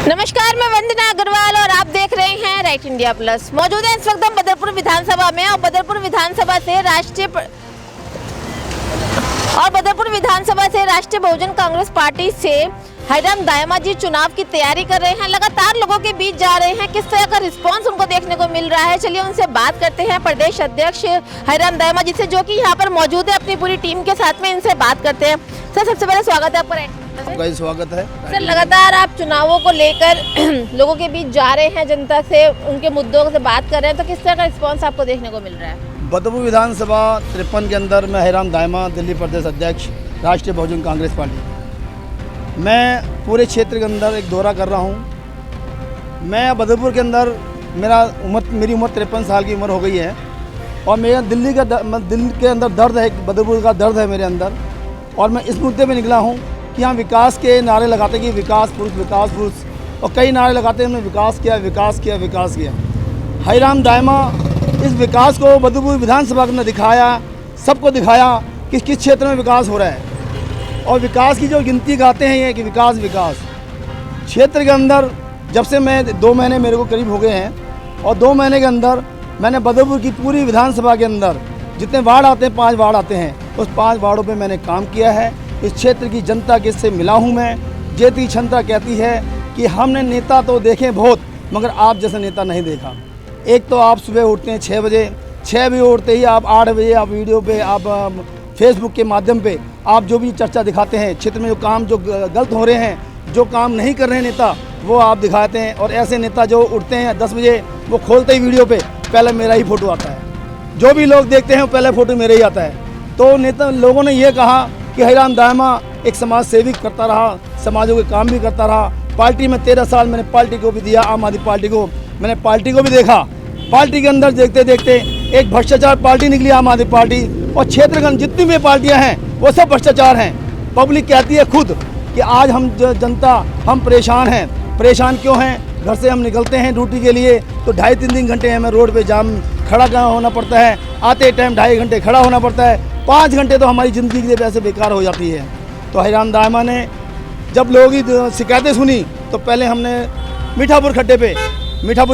नमस्कार, मैं वंदना अग्रवाल और आप देख रहे हैं राइट इंडिया प्लस। मौजूद है इस वक्त हम बदरपुर विधानसभा में और बदरपुर विधानसभा से राष्ट्रीय बहुजन कांग्रेस पार्टी से हरिराम दायमा जी चुनाव की तैयारी कर रहे हैं। लगातार लोगों के बीच जा रहे हैं, किस तरह का रिस्पांस उनको देखने को मिल रहा है। चलिए उनसे बात करते हैं प्रदेश अध्यक्ष हरिराम दायमा जी से, जो कि यहाँ पर मौजूद है अपनी पूरी टीम के साथ में। इनसे बात करते हैं। सर, सबसे पहले स्वागत है आपका। स्वागत है सर, लगातार आप चुनावों को लेकर लोगों के बीच जा रहे हैं, जनता से उनके मुद्दों से बात कर रहे हैं, तो किस तरह का रिस्पांस आपको देखने को मिल रहा है? बदरपुर विधानसभा 53 के अंदर मैं हरिराम दायमा, दिल्ली प्रदेश अध्यक्ष राष्ट्रीय बहुजन कांग्रेस पार्टी। मैं पूरे क्षेत्र के अंदर एक दौरा कर रहा हूं। मैं बदरपुर के अंदर मेरी उम्र 53 साल की उम्र हो गई है और मेरा दिल्ली के अंदर दर्द है, बदरपुर का दर्द है मेरे अंदर। और मैं इस मुद्दे पे निकला हूं कि यहाँ विकास के नारे लगाते कि विकास पुरुष, और कई नारे लगाते हमने विकास किया। हरिराम दायमा इस विकास को बदरपुर विधानसभा ने दिखाया, सबको दिखाया कि किस क्षेत्र में विकास हो रहा है। और विकास की जो गिनती गाते हैं ये कि विकास क्षेत्र के अंदर जब से मैं 2 महीने मेरे को करीब हो गए हैं, और 2 महीने के अंदर मैंने बदरपुर की पूरी विधानसभा के अंदर जितने वार्ड आते हैं, 5 वार्ड आते हैं, उस 5 वार्डों पे मैंने काम किया है। इस क्षेत्र की जनता के से मिला हूँ मैं। जेती क्षमता कहती है कि हमने नेता तो देखे बहुत, मगर आप जैसा नेता नहीं देखा। एक तो आप सुबह उठते हैं 6 बजे, 6 बजे उठते ही आप 8 बजे आप वीडियो पे, आप फेसबुक के माध्यम पे आप जो भी चर्चा दिखाते हैं, क्षेत्र में जो काम जो गलत हो रहे हैं, जो काम नहीं कर रहे हैं नेता, वो आप दिखाते हैं। और ऐसे नेता जो उठते हैं 10 बजे, वो खोलते ही वीडियो पे पहले मेरा ही फ़ोटो आता है। जो भी लोग देखते हैं पहले फ़ोटो मेरा ही आता है। तो नेता लोगों ने ये कहा कि हरिराम दायमा एक समाज सेविक करता रहा, समाजों के काम भी करता रहा। पार्टी में 13 साल मैंने पार्टी को भी दिया, आम आदमी पार्टी को मैंने पार्टी को भी देखा। पार्टी के अंदर देखते देखते एक भ्रष्टाचार पार्टी निकली आम आदमी पार्टी, और क्षेत्र के जितनी भी पार्टियां हैं वो सब भ्रष्टाचार हैं। पब्लिक कहती है खुद कि आज हम जनता हम परेशान हैं। परेशान क्यों हैं? घर से हम निकलते हैं ड्यूटी के लिए तो 2.5-3 घंटे हमें रोड पे जाम खड़ा होना पड़ता है, आते टाइम 2.5 घंटे खड़ा होना पड़ता है, 5 घंटे तो हमारी ज़िंदगी के वैसे बेकार हो जाती है। तो हरिराम दायमा ने जब लोगों की शिकायतें सुनी तो पहले हमने मीठापुर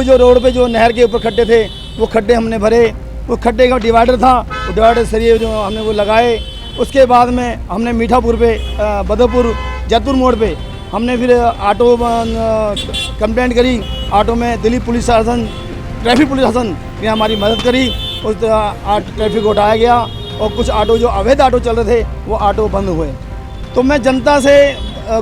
जो रोड पे जो नहर के ऊपर खड्डे थे, वो खड्डे हमने भरे। वो खड्डे का डिवाइडर था, वो डिवाइडर सरिये जो हमने वो लगाए। उसके बाद में हमने मीठापुर पे, बदरपुर जैतपुर मोड़ पे हमने फिर ऑटो कंप्लेंट करी। ऑटो में दिल्ली पुलिस शासन, ट्रैफिक पुलिस शासन ने हमारी मदद करी। उस ट्रैफिक को हटाया गया और कुछ ऑटो जो अवैध ऑटो चल रहे थे वो ऑटो बंद हुए। तो मैं जनता से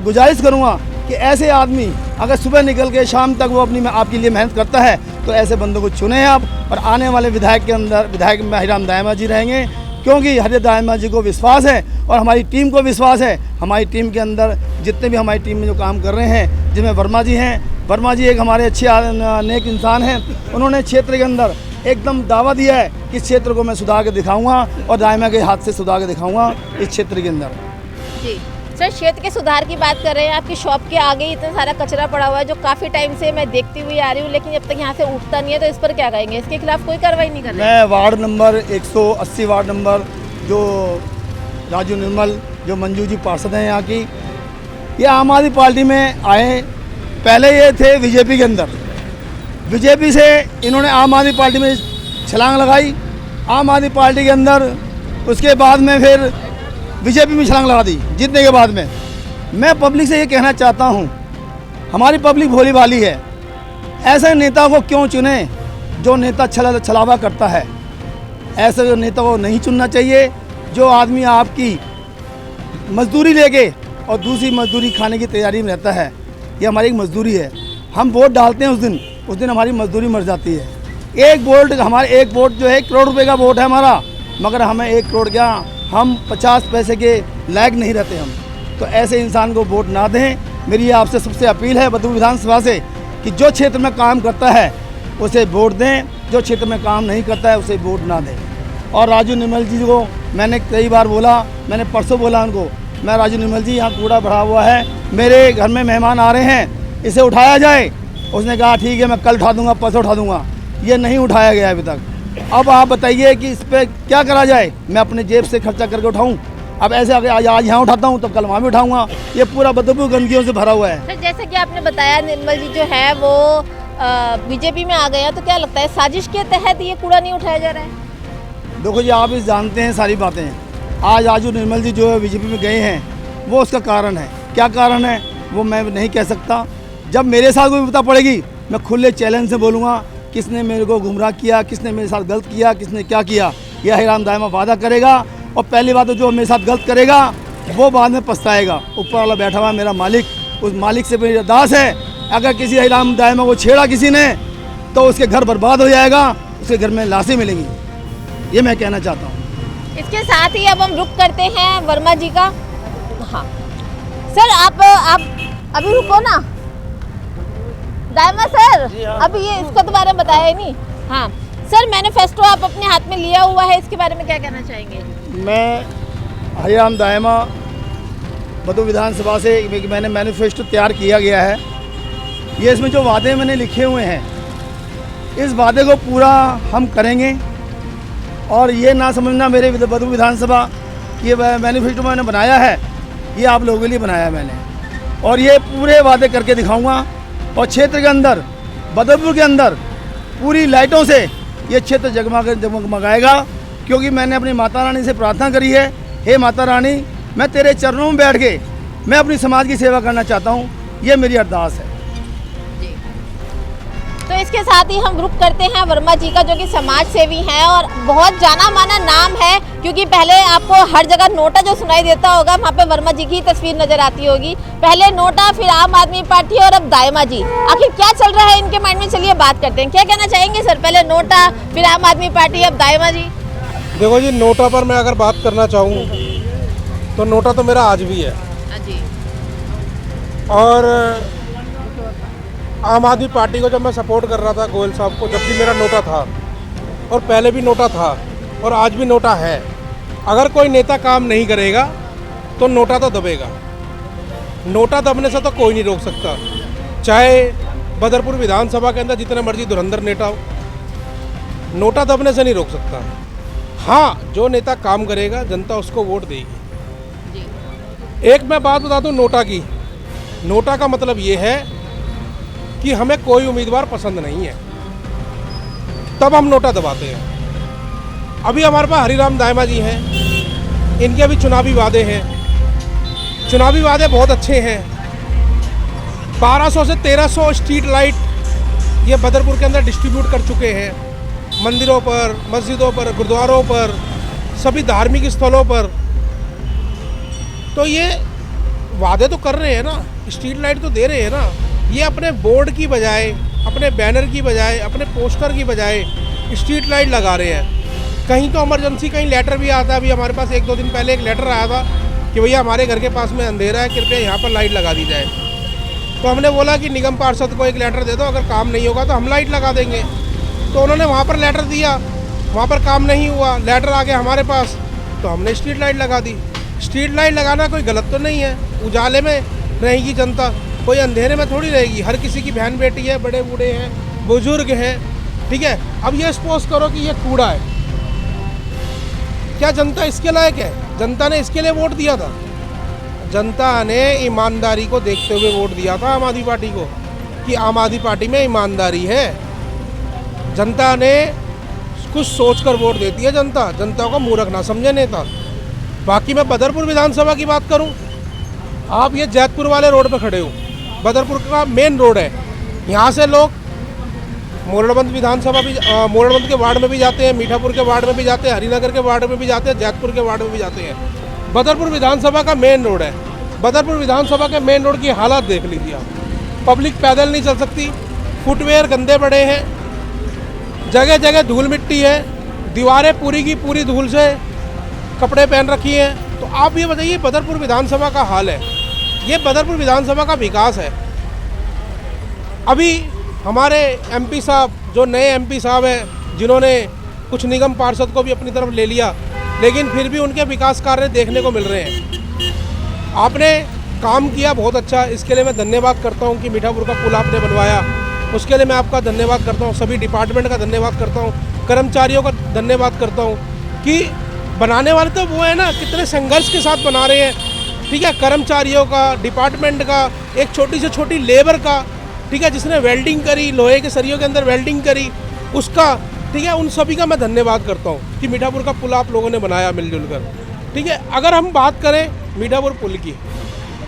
गुजारिश करूँगा कि ऐसे आदमी अगर सुबह निकल के शाम तक वो आपके लिए मेहनत करता है तो ऐसे बंदों को चुने आप। और आने वाले विधायक में हरिराम दायमा जी रहेंगे, क्योंकि हरिराम दायमा जी को विश्वास है और हमारी टीम को विश्वास है। हमारी टीम के अंदर जितने भी हमारी टीम में जो काम कर रहे हैं, जिनमें वर्मा जी हैं, वर्मा जी एक हमारे अच्छे नेक इंसान हैं। उन्होंने क्षेत्र के अंदर एकदम दावा दिया है कि इस क्षेत्र को मैं सुधार के दिखाऊंगा और दायमा के हाथ से सुधार के दिखाऊंगा इस क्षेत्र के अंदर। जी सर, क्षेत्र के सुधार की बात कर रहे हैं। आपकी शॉप के आगे इतना सारा कचरा पड़ा हुआ है जो काफ़ी टाइम से मैं देखती हुई आ रही हूँ, लेकिन जब तक यहाँ से उठता नहीं है, तो इस पर क्या कहेंगे? इसके खिलाफ कोई कार्रवाई नहीं कर रहे? मैं वार्ड नंबर 180 वार्ड नंबर जो राजू निर्मल, जो मंजू जी पार्षद हैं यहाँ की, ये आम आदमी पार्टी में आए। पहले ये थे बीजेपी के अंदर, बीजेपी से इन्होंने आम आदमी पार्टी में छलांग लगाई। आम आदमी पार्टी के अंदर उसके बाद में फिर बीजेपी में छलांग लगा दी जीतने के बाद में। मैं पब्लिक से ये कहना चाहता हूँ, हमारी पब्लिक भोली भाली है। ऐसे नेता को क्यों चुने जो नेता छलावा करता है? ऐसे नेता को नहीं चुनना चाहिए जो आदमी आपकी मजदूरी लेके और दूसरी मजदूरी खाने की तैयारी में रहता है। ये हमारी एक मजदूरी है। हम वोट डालते हैं उस दिन हमारी मजदूरी मर जाती है। एक वोट जो है 1 करोड़ रुपये का वोट है हमारा, मगर हमें 1 करोड़ क्या, हम 50 पैसे के लायक नहीं रहते हम। तो ऐसे इंसान को वोट ना दें। मेरी आपसे सबसे अपील है बदरपुर विधानसभा से कि जो क्षेत्र में काम करता है उसे वोट दें, जो क्षेत्र में काम नहीं करता है उसे वोट ना दें। और राजू निर्मल जी को मैंने कई बार बोला, मैंने परसों बोला उनको, मैं राजू निर्मल जी यहाँ कूड़ा भरा हुआ है, मेरे घर में मेहमान आ रहे हैं, इसे उठाया जाए। उसने कहा ठीक है, मैं कल उठा दूँगा, परसों उठा दूँगा। ये नहीं उठाया गया अभी तक। अब आप बताइए कि इस पर क्या करा जाए? मैं अपने जेब से खर्चा करके उठाऊं? अब ऐसे अगर आज यहाँ उठाता हूँ तो कल वहाँ भी उठाऊँगा। ये पूरा बदबू गंदगियों से भरा हुआ है। सर जैसे कि आपने बताया निर्मल जी जो है वो बीजेपी में आ गया, तो क्या लगता है साजिश के तहत ये कूड़ा नहीं उठाया जा रहा है? देखो जी, आप इस जानते हैं सारी बातें। आज जो निर्मल जी जो है बीजेपी में गए हैं वो उसका कारण है। क्या कारण है वो मैं नहीं कह सकता। जब मेरे साथ कोई विपदा पड़ेगी मैं खुले चैलेंज से बोलूँगा किसने मेरे को गुमराह किया, किसने मेरे साथ गलत किया, किसने क्या किया। यह हरिराम दायमा वादा करेगा और पहली बात तो जो मेरे साथ गलत करेगा वो बाद में पछताएगा। ऊपर वाला बैठा हुआ मेरा मालिक, उस मालिक से मेरी अरदास है अगर किसी हरिराम दायमा को छेड़ा किसी ने तो उसके घर बर्बाद हो जाएगा, उसके घर में लाशें मिलेंगी। ये मैं कहना चाहता हूँ। इसके साथ ही अब हम रुक करते हैं वर्मा जी का। हाँ सर, आप अभी रुको ना दायमा सर, अभी ये इसको तो बारे में बताया ही नहीं। हाँ सर, मैनिफेस्टो आप अपने हाथ में लिया हुआ है, इसके बारे में क्या कहना चाहेंगे? मैं हरिराम दायमा मधु विधानसभा से मैंने मैनिफेस्टो तैयार किया गया है। ये इसमें जो वादे मैंने लिखे हुए हैं इस वादे को पूरा हम करेंगे। और ये ना समझना मेरे मधु विधानसभा ये मैनिफेस्टो मैंने बनाया है, ये आप लोगों के लिए बनाया है मैंने। और ये पूरे वादे करके दिखाऊंगा। और क्षेत्र के अंदर बदरपुर के अंदर पूरी लाइटों से ये क्षेत्र जगमगाएगा, क्योंकि मैंने अपनी माता रानी से प्रार्थना करी है, हे माता रानी मैं तेरे चरणों में बैठ के मैं अपनी समाज की सेवा करना चाहता हूँ। ये मेरी अरदास है। तो इसके साथ ही हम रुक करते हैं वर्मा जी का, जो कि समाज सेवी हैं और बहुत जाना माना नाम है, क्योंकि पहले आपको हर जगह नोटा जो सुनाई देता होगा वहाँ पे वर्मा जी की तस्वीर नजर आती होगी। पहले नोटा, फिर आम आदमी पार्टी और अब दायमा जी। आखिर क्या चल रहा है इनके माइंड में, चलिए बात करते हैं। क्या कहना चाहेंगे सर? पहले नोटा, फिर आम आदमी पार्टी, अब दायमा जी। देखो जी, नोटा पर मैं अगर बात करना चाहूँ तो नोटा तो मेरा आज भी है। और आम आदमी पार्टी को जब मैं सपोर्ट कर रहा था गोयल साहब को, जब भी मेरा नोटा था और पहले भी नोटा था और आज भी नोटा है। अगर कोई नेता काम नहीं करेगा तो नोटा तो दबेगा। नोटा दबने से तो कोई नहीं रोक सकता, चाहे बदरपुर विधानसभा के अंदर जितने मर्जी धुरंधर नेता हो, नोटा दबने से नहीं रोक सकता। हाँ, जो नेता काम करेगा जनता उसको वोट देगी। एक मैं बात बता दूं नोटा की। नोटा का मतलब ये है कि हमें कोई उम्मीदवार पसंद नहीं है, तब हम नोटा दबाते हैं। अभी हमारे पास हरिराम दायमा जी हैं, इनके अभी चुनावी वादे हैं। चुनावी वादे बहुत अच्छे हैं। 1200 से 1300 स्ट्रीट लाइट ये बदरपुर के अंदर डिस्ट्रीब्यूट कर चुके हैं, मंदिरों पर, मस्जिदों पर, गुरुद्वारों पर, सभी धार्मिक स्थलों पर। तो ये वादे तो कर रहे हैं ना, स्ट्रीट लाइट तो दे रहे हैं ना। ये अपने बोर्ड की बजाय, अपने बैनर की बजाय, अपने पोस्टर की बजाय स्ट्रीट लाइट लगा रहे हैं। कहीं तो इमरजेंसी, कहीं लेटर भी आता है। अभी हमारे पास 1-2 दिन पहले एक लेटर आया था कि भैया हमारे घर के पास में अंधेरा है, कृपया यहाँ पर लाइट लगा दी जाए। तो हमने बोला कि निगम पार्षद को एक लेटर दे दो, अगर काम नहीं होगा तो हम लाइट लगा देंगे। तो उन्होंने वहाँ पर लेटर दिया, वहाँ पर काम नहीं हुआ, लेटर आ गया हमारे पास, तो हमने स्ट्रीट लाइट लगा दी। स्ट्रीट लाइट लगाना कोई गलत तो नहीं है। उजाले में रहेगी जनता, कोई अंधेरे में थोड़ी रहेगी। हर किसी की बहन बेटी है, बड़े बूढ़े हैं, बुजुर्ग हैं, ठीक है। अब ये सपोज करो कि ये कूड़ा है, क्या जनता इसके लायक है? जनता ने इसके लिए वोट दिया था। जनता ने ईमानदारी को देखते हुए वोट दिया था आम आदमी पार्टी को, कि आम आदमी पार्टी में ईमानदारी है। जनता ने कुछ सोचकर वोट देती है। जनता को मूर्ख ना समझे नेता। बाकी मैं बदरपुर विधानसभा की बात करूं, आप ये जैतपुर वाले रोड पे खड़े हो, बदरपुर का मेन रोड है। यहाँ से लोग मोरड़बंद विधानसभा भी, मोरड़बंद के वार्ड में भी जाते हैं, मीठापुर के वार्ड में भी जाते हैं, हरिनगर के वार्ड में भी जाते हैं, जैतपुर के वार्ड में भी जाते हैं। बदरपुर विधानसभा का मेन रोड है। बदरपुर विधानसभा के मेन रोड की हालत देख लीजिए आप। पब्लिक पैदल नहीं चल सकती, फुटवेयर गंदे पड़े हैं, जगह जगह धूल मिट्टी है, दीवारें पूरी की पूरी धूल से कपड़े पहन रखी हैं। तो आप ये बताइए बदरपुर विधानसभा का हाल है। ये बदरपुर विधानसभा का विकास है। अभी हमारे एमपी साहब, जो नए एमपी साहब हैं, जिन्होंने कुछ निगम पार्षद को भी अपनी तरफ ले लिया, लेकिन फिर भी उनके विकास कार्य देखने को मिल रहे हैं। आपने काम किया बहुत अच्छा, इसके लिए मैं धन्यवाद करता हूं कि मीठापुर का पुल आपने बनवाया, उसके लिए मैं आपका धन्यवाद करता हूं। सभी डिपार्टमेंट का धन्यवाद करता हूं, कर्मचारियों का धन्यवाद करता हूं कि बनाने वाले तो वो है ना, कितने संघर्ष के साथ बना रहे हैं। ठीक है, कर्मचारियों का, डिपार्टमेंट का, एक छोटी से छोटी लेबर का, ठीक है, जिसने वेल्डिंग करी, लोहे के सरियों के अंदर वेल्डिंग करी, उसका, ठीक है, उन सभी का मैं धन्यवाद करता हूँ कि मीठापुर का पुल आप लोगों ने बनाया मिलजुल कर। ठीक है, अगर हम बात करें मीठापुर पुल की,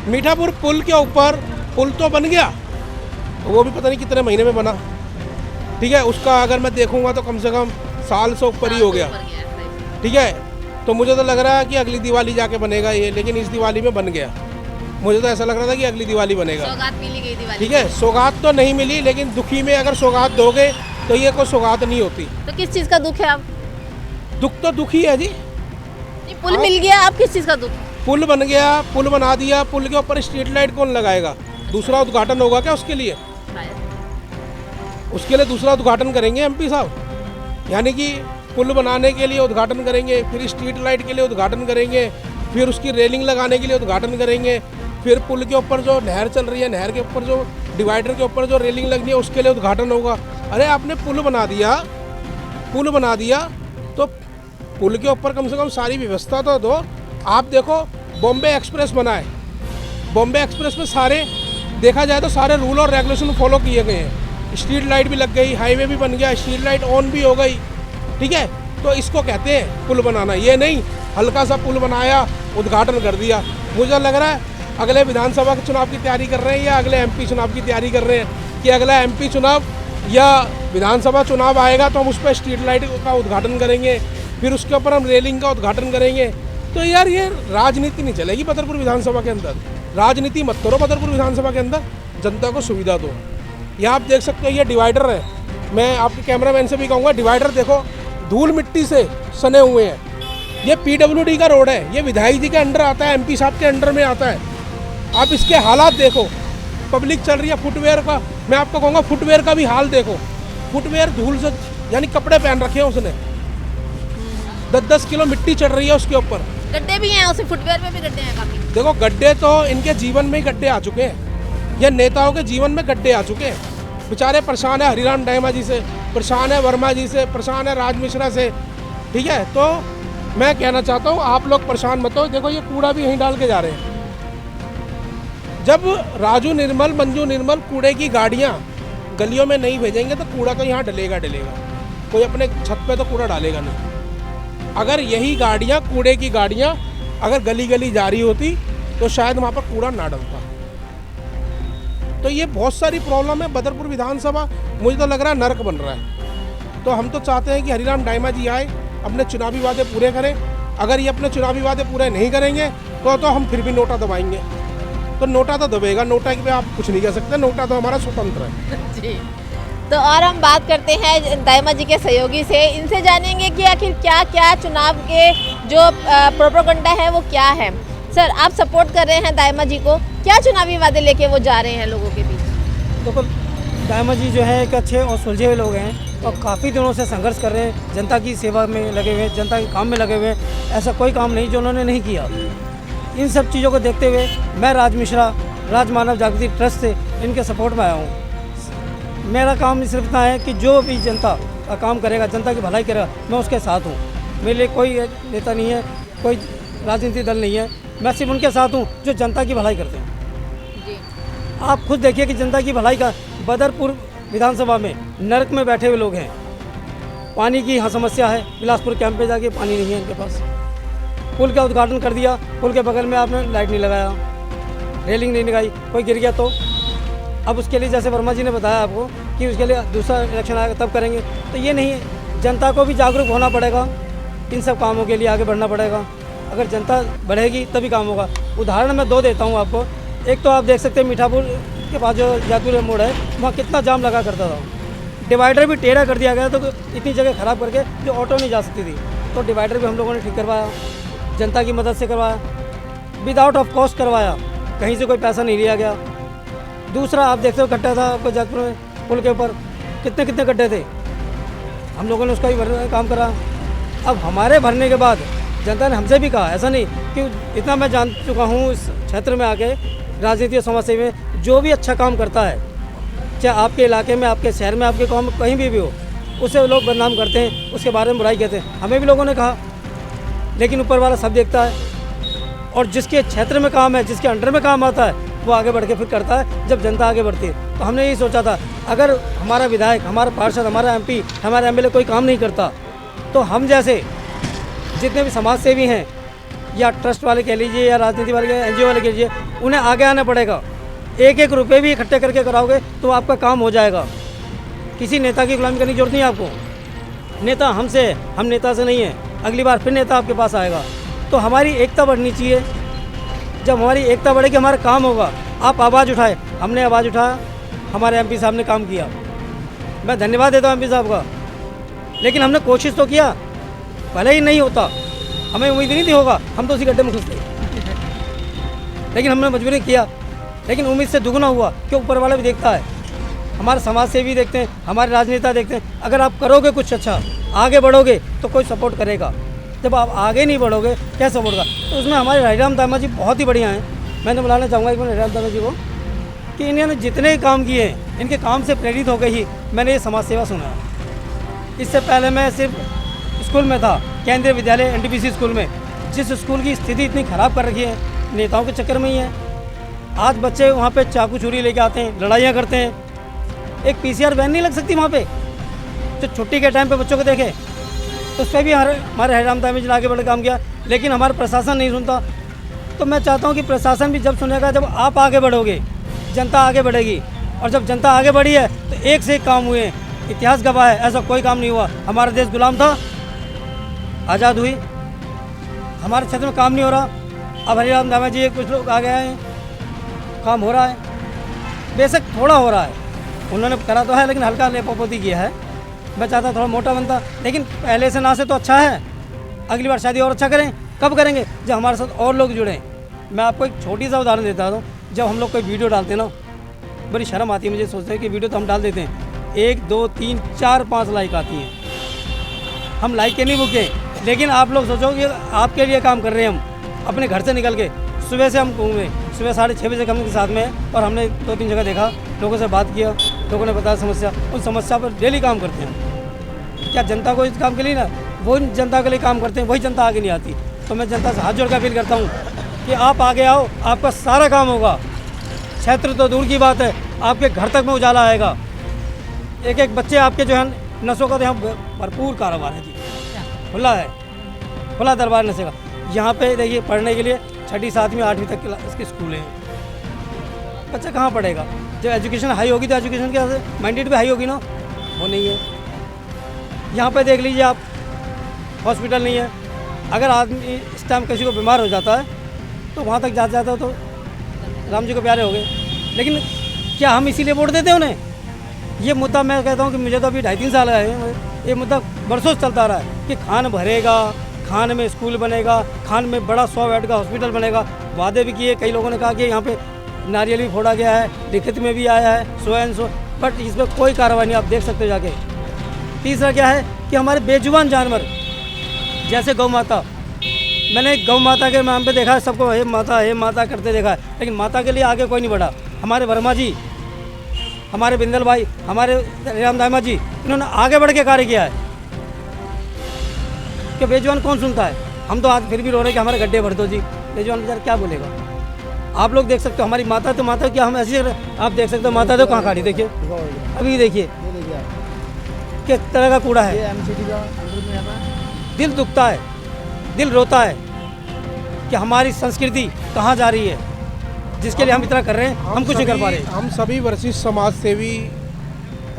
मीठापुर पुल के ऊपर पुल तो बन गया, वो भी पता नहीं कितने महीने में बना। ठीक है, उसका अगर मैं देखूंगा तो कम से कम साल से ऊपर ही हो गया। ठीक है, तो मुझे तो लग रहा है कि अगली दिवाली जाके बनेगा ये, लेकिन इस दिवाली में बन गया। मुझे तो ऐसा लग रहा था कि अगली दिवाली बनेगा। सौगात मिली गई दिवाली। ठीक है, सौगात तो नहीं मिली, लेकिन दुखी में अगर सौगात दोगे तो ये कोई सौगात नहीं होती। तो किस चीज़ का दुख है आप? दुख तो दुखी है जी। ये पुल मिल गया, आप किस चीज़ का दुख? पुल बन गया, पुल बना दिया, पुल के ऊपर स्ट्रीट लाइट कौन लगाएगा? दूसरा उद्घाटन होगा क्या उसके लिए? उसके लिए दूसरा उद्घाटन करेंगे एमपी साहब, यानी कि पुल बनाने के लिए उद्घाटन करेंगे, फिर स्ट्रीट लाइट के लिए उद्घाटन करेंगे, फिर उसकी रेलिंग लगाने के लिए उद्घाटन करेंगे, फिर पुल के ऊपर जो नहर चल रही है, नहर के ऊपर जो डिवाइडर के ऊपर जो रेलिंग लगनी है उसके लिए उद्घाटन होगा। अरे आपने पुल बना दिया, पुल बना दिया तो पुल के ऊपर कम से कम सारी व्यवस्था तो दो। आप देखो बॉम्बे एक्सप्रेस बना है, बॉम्बे एक्सप्रेस में सारे देखा जाए तो सारे रूल और रेगुलेशन फॉलो किए गए हैं। स्ट्रीट लाइट भी लग गई, हाईवे भी बन गया, स्ट्रीट लाइट ऑन भी हो गई। ठीक है, तो इसको कहते हैं पुल बनाना, ये नहीं हल्का सा पुल बनाया, उद्घाटन कर दिया। मुझे लग रहा है अगले विधानसभा के चुनाव की तैयारी कर रहे हैं या अगले एमपी चुनाव की तैयारी कर रहे हैं कि अगला एमपी चुनाव या विधानसभा चुनाव आएगा तो हम उस पर स्ट्रीट लाइट का उद्घाटन करेंगे, फिर उसके ऊपर हम रेलिंग का उद्घाटन करेंगे। तो यार ये राजनीति नहीं चलेगी बदरपुर विधानसभा के अंदर। राजनीति मत करो बदरपुर विधानसभा के अंदर, जनता को सुविधा दो। यहाँ आप देख सकते हो ये डिवाइडर है, मैं आपके कैमरामैन से भी कहूँगा डिवाइडर देखो धूल मिट्टी से सने हुए हैं। ये पीडब्ल्यूडी का रोड है, ये विधायक जी के अंडर आता है, एमपी साहब के अंडर में आता है। आप इसके हालात देखो, पब्लिक चल रही है फुटवेयर का, मैं आपको कहूँगा फुटवेयर का भी हाल देखो। फुटवेयर धूल से, यानी कपड़े पहन रखे हैं उसने, 10-10 किलो मिट्टी चढ़ रही है उसके ऊपर। गड्ढे भी हैं, उसे फुटवेयर में भी गड्ढे हैं काफी। देखो गड्ढे तो इनके जीवन में ही गड्ढे आ चुके हैं, ये नेताओं के जीवन में गड्ढे आ चुके हैं। बेचारे परेशान है हरिराम डायमा जी से, परेशान है वर्मा जी से, परेशान है राज मिश्रा से। ठीक है, तो मैं कहना चाहता हूँ आप लोग परेशान मत हो। देखो ये कूड़ा भी यहीं डाल के जा रहे हैं। जब राजू निर्मल, मंजू निर्मल कूड़े की गाड़ियाँ गलियों में नहीं भेजेंगे तो कूड़ा तो यहाँ डलेगा डलेगा, कोई अपने छत पे तो कूड़ा डालेगा नहीं। अगर यही गाड़ियाँ, कूड़े की गाड़ियाँ अगर गली गली जा रही होती तो शायद वहाँ पर कूड़ा ना डलता। तो ये बहुत सारी प्रॉब्लम है बदरपुर विधानसभा, मुझे तो लग रहा है नर्क बन रहा है। तो हम तो चाहते हैं कि हरिराम डायमा जी आए, अपने चुनावी वादे पूरे करें। अगर ये अपने चुनावी वादे पूरे नहीं करेंगे तो हम फिर भी नोटा दबाएंगे। तो नोटा तो दबेगा, नोटा पे आप कुछ नहीं कह सकते, नोटा तो हमारा स्वतंत्र है जी। तो और हम बात करते हैं दायमा जी के सहयोगी से, इनसे जानेंगे कि आखिर क्या क्या चुनाव के जो प्रोपेगेंडा है वो क्या है। सर, आप सपोर्ट कर रहे हैं दायमा जी को, क्या चुनावी वादे लेके वो जा रहे हैं लोगों के बीच? देखो दायमा जी जो है एक अच्छे और सुलझे हुए लोग हैं और काफ़ी दिनों से संघर्ष कर रहे हैं, जनता की सेवा में लगे हुए हैं, जनता के काम में लगे हुए हैं। ऐसा कोई काम नहीं जो उन्होंने नहीं किया। इन सब चीज़ों को देखते हुए मैं राज मिश्रा, राज मानव जागृति ट्रस्ट से इनके सपोर्ट में आया हूँ। मेरा काम सिर्फ इतना है कि जो भी जनता का काम करेगा, जनता की भलाई करेगा, मैं उसके साथ हूँ। मेरे लिए कोई नेता नहीं है, कोई राजनीतिक दल नहीं है, मैं सिर्फ उनके साथ हूँ जो जनता की भलाई करते हैं। जी। आप खुद देखिए कि जनता की भलाई का बदरपुर विधानसभा में नरक में बैठे हुए लोग हैं। पानी की यहाँ समस्या है, बिलासपुर कैंप पे जाके पानी नहीं है इनके पास। पुल का उद्घाटन कर दिया, पुल के बगल में आपने लाइट नहीं लगाया, रेलिंग नहीं लगाई, कोई गिर गया तो अब उसके लिए जैसे वर्मा जी ने बताया आपको कि उसके लिए दूसरा इलेक्शन आएगा तब करेंगे। तो ये नहीं है, जनता को भी जागरूक होना पड़ेगा, इन सब कामों के लिए आगे बढ़ना पड़ेगा। अगर जनता बढ़ेगी तभी काम होगा। उदाहरण मैं 2 देता हूँ आपको। एक तो आप देख सकते हैं मीठापुर के पास जो जयपुर मोड़ है, वहाँ कितना जाम लगा करता था। डिवाइडर भी टेढ़ा कर दिया गया तो इतनी जगह ख़राब करके जो ऑटो नहीं जा सकती थी, तो डिवाइडर भी हम लोगों ने ठीक करवाया, जनता की मदद से करवाया, विदाउट ऑफ कॉस्ट करवाया, कहीं से कोई पैसा नहीं लिया गया। दूसरा आप देखते हो गड्ढा था आपको जयपुर में, पुल के ऊपर कितने कितने गड्ढे थे, हम लोगों ने उसका भी भरने का काम करा। अब हमारे भरने के बाद जनता ने हमसे भी कहा, ऐसा नहीं कि इतना मैं जान चुका हूँ इस क्षेत्र में आके, राजनीति और समाज सेवा में जो भी अच्छा काम करता है, चाहे आपके इलाके में, आपके शहर में, आपके गाँव में, कहीं भी हो, उसे लोग बदनाम करते हैं, उसके बारे में बुराई कहते हैं। हमें भी लोगों ने कहा, लेकिन ऊपर वाला सब देखता है, और जिसके क्षेत्र में काम है, जिसके अंडर में काम आता है, वो आगे बढ़ के फिर करता है जब जनता आगे बढ़ती है। तो हमने यही सोचा था, अगर हमारा विधायक, हमारा पार्षद, हमारा MP, हमारा MLA कोई काम नहीं करता, तो हम जैसे जितने भी समाज सेवी हैं, या ट्रस्ट वाले कह लीजिए, या राजनीति वाले, NGO वाले कह लीजिए, उन्हें आगे आना पड़ेगा। एक एक रुपये भी इकट्ठे करके कराओगे तो आपका काम हो जाएगा। किसी नेता की गुलामी करने की जरूरत नहीं है आपको। नेता हमसे है, हम नेता से नहीं है। अगली बार फिर नेता आपके पास आएगा। तो हमारी एकता बढ़नी चाहिए। जब हमारी एकता बढ़ेगी, हमारा काम होगा। आप आवाज़ उठाए, हमने आवाज़ उठाया, हमारे MP साहब ने काम किया, मैं धन्यवाद देता हूँ MP साहब का। लेकिन हमने कोशिश तो किया, भले ही नहीं होता, हमें उम्मीद नहीं थी होगा, हम तो उसी गड्ढे में घुस गए, लेकिन हमने मजबूरी किया। लेकिन उम्मीद से दुगना हुआ कि ऊपर वाला भी देखता है, हमारे समाज सेवी देखते हैं, हमारे राजनेता देखते हैं। अगर आप करोगे कुछ अच्छा, आगे बढ़ोगे, तो कोई सपोर्ट करेगा। जब आप आगे नहीं बढ़ोगे, क्या सपोर्ट का? तो उसमें हमारे हरिराम दामा जी बहुत ही बढ़िया हैं। मैंने बुलाना चाहूँगा एक बार हरिराम दामा जी को, कि इन्होंने जितने काम किए हैं, इनके काम से प्रेरित होकर ही मैंने ये समाज सेवा सुना है। इससे पहले मैं सिर्फ स्कूल में था, केंद्रीय विद्यालय NTPC स्कूल में, जिस स्कूल की स्थिति इतनी ख़राब कर रखी है, नेताओं के चक्कर में ही है। आज बच्चे वहाँ पे चाकू छुरी लेके आते हैं, लड़ाइयाँ करते हैं। एक PCR वैन नहीं लग सकती वहाँ पे, तो छुट्टी के टाइम पे बच्चों को देखे, तो उस पर भी हमारे हरिराम दामा जी ने आगे बढ़कर काम किया। लेकिन हमारा प्रशासन नहीं सुनता। तो मैं चाहता हूँ कि प्रशासन भी जब सुनेगा, जब आप आगे बढ़ोगे, जनता आगे बढ़ेगी। और जब जनता आगे बढ़ी है, तो एक से एक काम हुए हैं। इतिहास गवाह है, ऐसा कोई काम नहीं हुआ। हमारा देश गुलाम था, आज़ाद हुई, हमारे क्षेत्र में काम नहीं हो रहा। अब हरिराम दामा जी कुछ लोग आ गए हैं, काम हो रहा है, बेशक थोड़ा हो रहा है। उन्होंने करा तो है, लेकिन हल्का लेपापोती किया है। मैं चाहता थोड़ा मोटा बनता, लेकिन पहले से ना से तो अच्छा है। अगली बार शादी और अच्छा करें। कब करेंगे? जब हमारे साथ और लोग जुड़ें। मैं आपको एक छोटी सा उदाहरण देता हूँ। जब हम लोग कोई वीडियो डालते हैं ना, बड़ी शर्म आती है मुझे, सोचते हैं कि वीडियो तो हम डाल देते हैं, 1 2 3 4 5 लाइक आती हैं। हम लाइक के नहीं भूखे, लेकिन आप लोग सोचो कि आपके लिए काम कर रहे हैं हम, अपने घर से निकल के। सुबह से हम घूमे, सुबह 6:30 बजे हम उनके साथ में हैं, और हमने 2-3 जगह देखा, लोगों से बात किया, लोगों ने बताया समस्या, उन समस्या पर डेली काम करते हैं। क्या जनता को इस काम के लिए ना, वो जनता के लिए काम करते हैं, वही जनता आगे नहीं आती। तो मैं जनता से हाथ जोड़ कर अपील करता हूँ कि आप आगे आओ, आपका सारा काम होगा। क्षेत्र तो दूर की बात है, आपके घर तक में उजाला आएगा। एक एक बच्चे आपके जो है नशों का तो यहाँ भरपूर कारोबार है जी, खुला है, खुला दरबार नशे का। यहाँ पे देखिए, पढ़ने के लिए 6वीं 7वीं 8वीं तक इसके स्कूल हैं। बच्चा कहाँ पढ़ेगा? जब एजुकेशन हाई होगी तो एजुकेशन के माइंडेड भी हाई होगी ना, वो नहीं है। यहाँ पे देख लीजिए आप, हॉस्पिटल नहीं है। अगर आदमी इस टाइम किसी को बीमार हो जाता है, तो वहाँ तक जाता जाता तो राम जी को प्यारे हो गए। लेकिन क्या हम इसीलिए वोट देते हैं उन्हें? ये मुद्दा मैं कहता हूँ कि मुझे तो अभी 2.5-3 साल आए हैं, ये मुद्दा बरसों से चलता रहा है कि खान भरेगा, खान में स्कूल बनेगा, खान में बड़ा 100 बेड का हॉस्पिटल बनेगा। वादे भी किए, कई लोगों ने कहा कि यहाँ पे नारियल भी फोड़ा गया है, लिखित में भी आया है, सो एंड सो, बट इस पर कोई कार्रवाई नहीं। आप देख सकते हो जाके। तीसरा क्या है कि हमारे बेजुबान जानवर, जैसे गौ माता, मैंने गौ माता के नाम पे देखा है सबको हे माता करते देखा है, लेकिन माता के लिए आगे कोई नहीं बढ़ा। हमारे वर्मा जी, हमारे बिंदल भाई, हमारे हरिराम दामा जी, इन्होंने आगे बढ़ के कार्य किया है कि बेजुबान कौन सुनता है। हम तो आज फिर भी रो रहे हैं कि हमारे गड्ढे भर दो जी। बेजुबान बेचारा क्या बोलेगा? आप लोग देख सकते हो, हमारी माता तो माता, क्या हम ऐसी, आप देख सकते हो माता तो कहाँ खड़ी, देखिए अभी देखिए किस तरह का कूड़ा है। MCD का अंदर में आता है। दिल दुखता है, दिल रोता है कि हमारी संस्कृति कहाँ जा रही है, जिसके लिए हम इतना कर रहे हैं, हम कुछ नहीं कर पा रहे। हम सभी वरिष्ठ समाज सेवी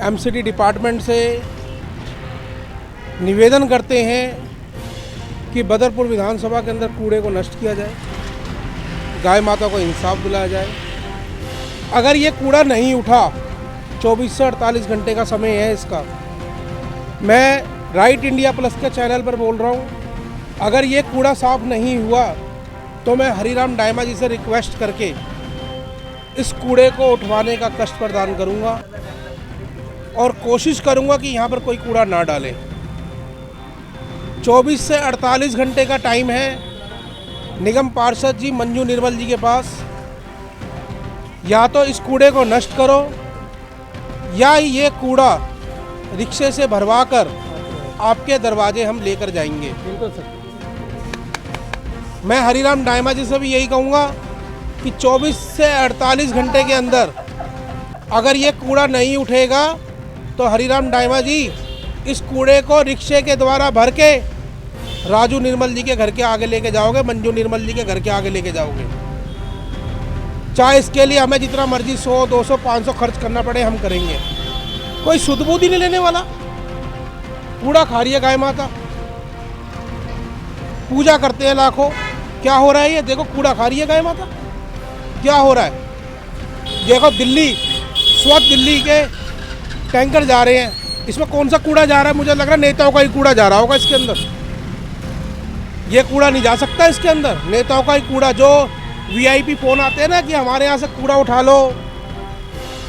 MCD डिपार्टमेंट से निवेदन करते हैं कि बदरपुर विधानसभा के अंदर कूड़े को नष्ट किया जाए, गाय माता को इंसाफ दिलाया जाए। अगर ये कूड़ा नहीं उठा, 24 से 48 घंटे का समय है इसका। मैं राइट इंडिया प्लस के चैनल पर बोल रहा हूँ, अगर ये कूड़ा साफ नहीं हुआ तो मैं हरिराम दामा जी से रिक्वेस्ट करके इस कूड़े को उठवाने का कष्ट प्रदान करूँगा और कोशिश करूँगा कि यहाँ पर कोई कूड़ा ना डाले। 24 से 48 घंटे का टाइम है निगम पार्षद जी मंजू निर्मल जी के पास। या तो इस कूड़े को नष्ट करो, या ये कूड़ा रिक्शे से भरवा कर आपके दरवाजे हम लेकर जाएंगे। बिल्कुल सर। मैं हरिराम दायमा जी से भी यही कहूँगा कि 24 से 48 घंटे के अंदर अगर ये कूड़ा नहीं उठेगा तो हरिराम दायमा जी इस कूड़े को रिक्शे के द्वारा भर के राजू निर्मल जी के घर के आगे लेके जाओगे, मंजू निर्मल जी के घर के आगे लेके जाओगे। चाहे इसके लिए हमें जितना मर्जी 100, 200, 500 खर्च करना पड़े हम करेंगे। कोई शुद्ध बुद्धि नहीं लेने वाला। कूड़ा खा रही है गाय माता, पूजा करते हैं लाखों, क्या हो रहा है ये देखो, कूड़ा खा रही है गाय माता, क्या हो रहा है देखो। दिल्ली, स्वच्छ दिल्ली के टैंकर जा रहे हैं, इसमें कौन सा कूड़ा जा रहा है? मुझे लग रहा है नेताओं का ही कूड़ा जा रहा होगा इसके अंदर। ये कूड़ा नहीं जा सकता इसके अंदर, नेताओं का ही कूड़ा। जो वीआईपी फोन आते हैं ना कि हमारे यहाँ से कूड़ा उठा लो,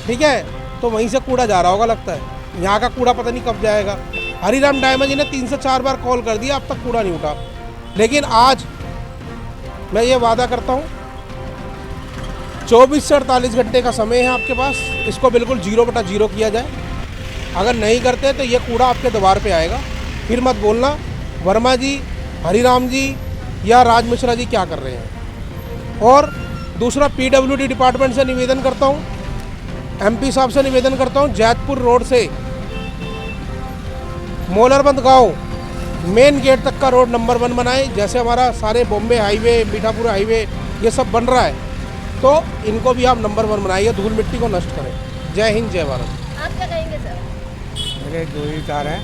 ठीक है, तो वहीं से कूड़ा जा रहा होगा लगता है। यहाँ का कूड़ा पता नहीं कब जाएगा। हरिराम दायमा जी ने 3 से 4 बार कॉल कर दिया, अब तक कूड़ा नहीं उठा। लेकिन आज मैं ये वादा करता हूँ 24 से 48 घंटे का समय है आपके पास, इसको बिल्कुल 0/0 किया जाए। अगर नहीं करते तो ये कूड़ा आपके द्वार पे आएगा। फिर मत बोलना वर्मा जी, हरिराम जी या राज मिश्रा जी क्या कर रहे हैं। और दूसरा, पीडब्ल्यूडी डिपार्टमेंट से निवेदन करता हूँ, एमपी साहब से निवेदन करता हूँ, जैतपुर रोड से मोलरबंद गांव मेन गेट तक का रोड नंबर 1 बनाए। जैसे हमारा सारे बॉम्बे हाईवे, मीठापुर हाईवे ये सब बन रहा है, तो इनको भी आप नंबर 1 बनाइए, धूल मिट्टी को नष्ट करें। जय हिंद, जय भारत। आप क्या कहेंगे सर? मेरे 2 ही विचार हैं।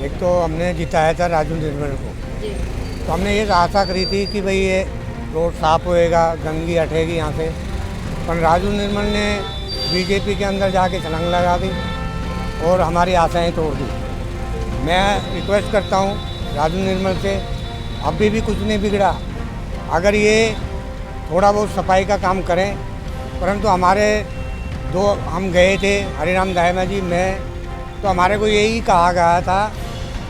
एक तो हमने जिताया था राजू निर्मल को, तो हमने ये आशा करी थी कि भाई ये रोड साफ होएगा, गंदगी हटेगी यहाँ से, पर राजू निर्मल ने बीजेपी के अंदर जाके छलांग लगा दी और हमारी आशाएं तोड़ दी। मैं रिक्वेस्ट करता हूँ राजू निर्मल से, अभी भी कुछ नहीं बिगड़ा, अगर ये थोड़ा बहुत सफाई का काम करें। परंतु हमारे हम गए थे, हरिराम दायमा जी, मैं, तो हमारे को यही कहा गया था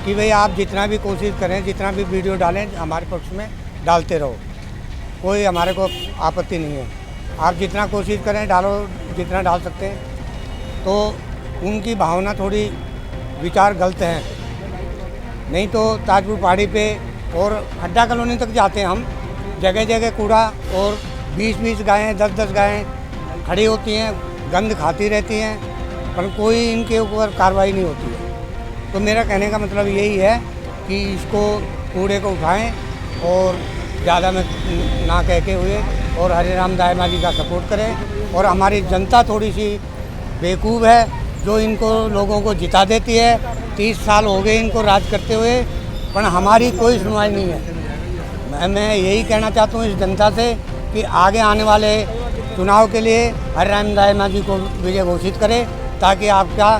कि भाई आप जितना भी कोशिश करें, जितना भी वीडियो डालें, हमारे पक्ष में डालते रहो, कोई हमारे को आपत्ति नहीं है। आप जितना कोशिश करें, डालो, जितना डाल सकते हैं। तो उनकी भावना थोड़ी विचार गलत हैं। नहीं तो ताजपुर पहाड़ी पे और अड्डा कॉलोनी तक जाते हैं हम, जगह जगह कूड़ा, और 20-20 गायें, 10-10 गायें खड़ी होती हैं, गंद खाती रहती हैं, पर कोई इनके ऊपर कार्रवाई नहीं होती है। तो मेरा कहने का मतलब यही है कि इसको कूड़े को उठाएं और ज़्यादा में ना कह के हुए, और हरिराम दायमा जी का सपोर्ट करें। और हमारी जनता थोड़ी सी बेवकूफ़ है, जो इनको लोगों को जिता देती है। 30 साल हो गए इनको राज करते हुए, पर हमारी कोई सुनवाई नहीं है। मैं यही कहना चाहता हूँ इस जनता से कि आगे आने वाले चुनाव के लिए हरिराम दायमा जी को विजय घोषित करें, ताकि आपका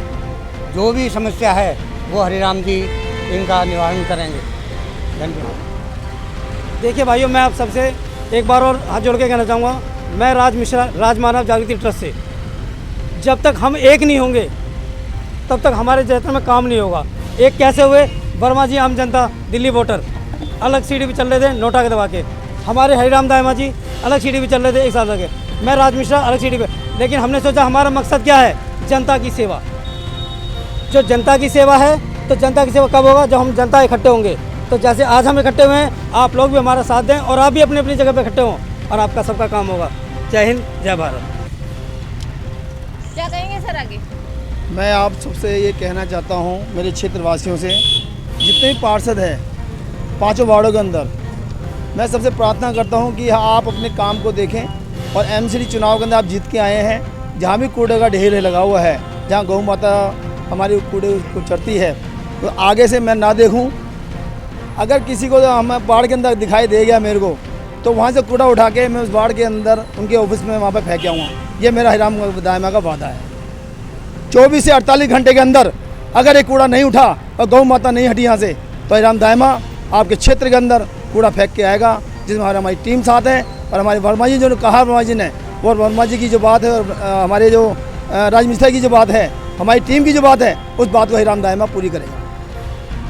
जो भी समस्या है वो हरिराम जी इनका निवारण करेंगे। धन्यवाद। देखिए भाइयों, मैं आप सबसे एक बार और हाथ जोड़ के कहना चाहूँगा, मैं राज मिश्रा, राज मानव जागृति ट्रस्ट से, जब तक हम एक नहीं होंगे तब तक हमारे क्षेत्र में काम नहीं होगा। एक कैसे हुए? वर्मा जी आम जनता दिल्ली वोटर अलग सीढ़ी पे चल रहे थे नोटा के दबा के, हमारे हरिराम दायमा जी अलग सीढ़ी पे चल रहे थे 1 साल लगे, मैं राज मिश्रा अलग सीढ़ी पे। लेकिन हमने सोचा हमारा मकसद क्या है? जनता की सेवा। जो जनता की सेवा है, तो जनता की सेवा कब होगा? जब हम जनता इकट्ठे होंगे। तो जैसे आज हम इकट्ठे हुए हैं, आप लोग भी हमारा साथ दें और आप भी अपनी अपनी जगह पे इकट्ठे हों, और आपका सबका काम होगा। जय हिंद, जय भारत। क्या कहेंगे सर आगे? मैं आप सबसे ये कहना चाहता हूँ, मेरे क्षेत्रवासियों से, जितने भी पार्षद हैं 5 वार्डों के अंदर, मैं सबसे प्रार्थना करता हूँ कि आप अपने काम को देखें, और एमसीडी चुनाव के अंदर आप जीत के आए हैं। जहाँ भी कूड़े का ढेर लगा हुआ है, जहाँ गौ माता हमारी कूड़े को चढ़ती है, तो आगे से मैं ना देखूं। अगर किसी को हम बाढ़ के अंदर दिखाई दे गया मेरे को, तो वहाँ से कूड़ा उठा के मैं उस बाढ़ के अंदर उनके ऑफिस में वहाँ पर फेंक आऊँगा। ये मेरा हरिराम दायमा का वादा है। 24 से 48 घंटे के अंदर अगर ये कूड़ा नहीं उठा और गौ माता नहीं हटी यहाँ से, तो हरिराम दायमा आपके क्षेत्र के अंदर कूड़ा फेंक के आएगा, जिसमें हमारी टीम साथ है। और हमारे वर्मा जी जो कहा, वर्मा जी ने, और वर्मा जी की जो बात है, और हमारे जो राज मिश्रा की जो बात है, हमारी टीम की जो बात है, उस बात को हरिराम दायमा पूरी करेगा।